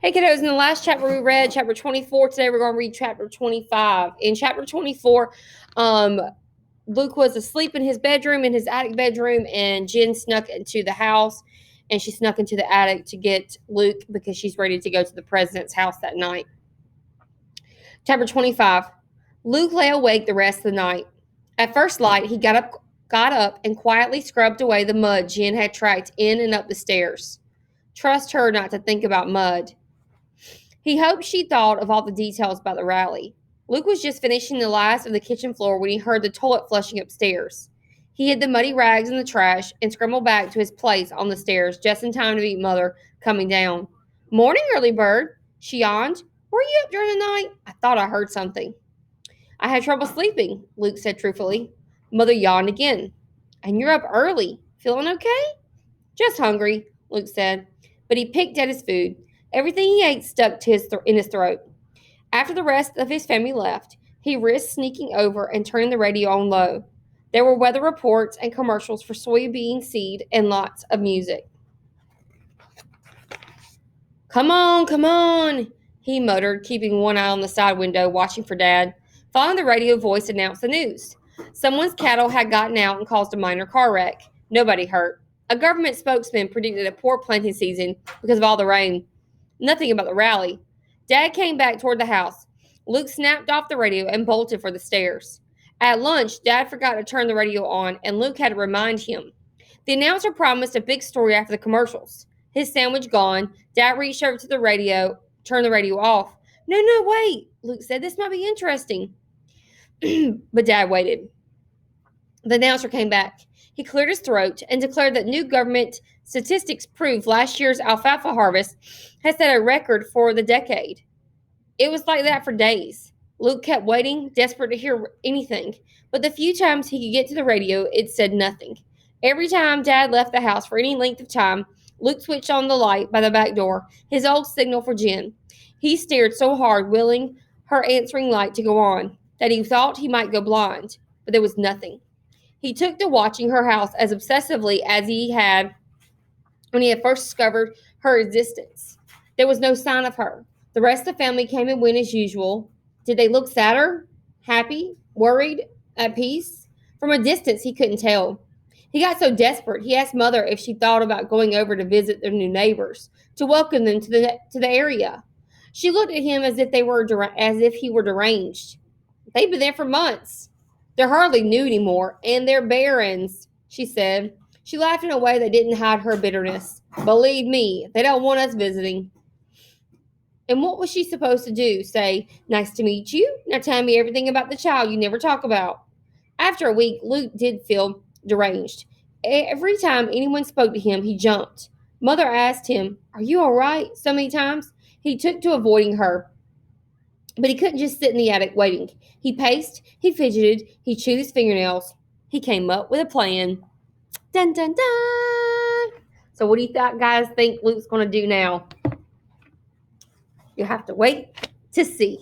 Hey kiddos, in the last chapter we read chapter 24. Today we're going to read chapter 25. In chapter 24, Luke was asleep in his bedroom, in his attic bedroom, and Jen snuck into the house, and she snuck into the attic to get Luke because she's ready to go to the president's house that night. Chapter 25. Luke lay awake the rest of the night. At first light, he got up and quietly scrubbed away the mud Jen had tracked in and up the stairs. Trust her not to think about mud. He hoped she thought of all the details about the rally. Luke was just finishing the last of the kitchen floor when he heard the toilet flushing upstairs. He hid the muddy rags in the trash and scrambled back to his place on the stairs just in time to meet Mother coming down. "Morning, early bird," she yawned. "Were you up during the night? I thought I heard something." "I had trouble sleeping," Luke said truthfully. Mother yawned again. "And you're up early. Feeling okay?" "Just hungry," Luke said. But he picked at his food. Everything he ate stuck to in his throat. After the rest of his family left, he risked sneaking over and turning the radio on low. There were weather reports and commercials for soybean seed and lots of music. Come on," he muttered, keeping one eye on the side window, watching for Dad. Finally, the radio voice announced the news. Someone's cattle had gotten out and caused a minor car wreck. Nobody hurt. A government spokesman predicted a poor planting season because of all the rain. Nothing about the rally. Dad came back toward the house. Luke snapped off the radio and bolted for the stairs. At lunch, Dad forgot to turn the radio on, and Luke had to remind him. The announcer promised a big story after the commercials. His sandwich gone, Dad reached over to the radio, turned the radio off. No, wait, Luke said. This might be interesting. But Dad waited. The announcer came back. He cleared his throat and declared that new government statistics proved last year's alfalfa harvest had set a record for the decade. It was like that for days. Luke kept waiting, desperate to hear anything, but the few times he could get to the radio, it said nothing. Every time Dad left the house for any length of time, Luke switched on the light by the back door, his old signal for Jen. He stared so hard, willing her answering light to go on, that he thought he might go blind, but there was nothing. He took to watching her house as obsessively as he had when he had first discovered her existence. There was no sign of her. The rest of the family came and went as usual. Did they look sadder, happy, worried, at peace? From a distance, he couldn't tell. He got so desperate, he asked Mother if she thought about going over to visit their new neighbors, to welcome them to the area. She looked at him as if he were deranged. They've been there for months. They're hardly new anymore, and they're barrens, she said. She laughed in a way that didn't hide her bitterness. Believe me, they don't want us visiting. And what was she supposed to do? Say, "Nice to meet you. Now tell me everything about the child you never talk about." After a week, Luke did feel deranged. Every time anyone spoke to him, he jumped. Mother asked him, "Are you all right?" so many times. He took to avoiding her. But he couldn't just sit in the attic waiting. He paced, he fidgeted, he chewed his fingernails. He came up with a plan. Dun, dun, dun! So what do you guys think Luke's going to do now? You'll have to wait to see.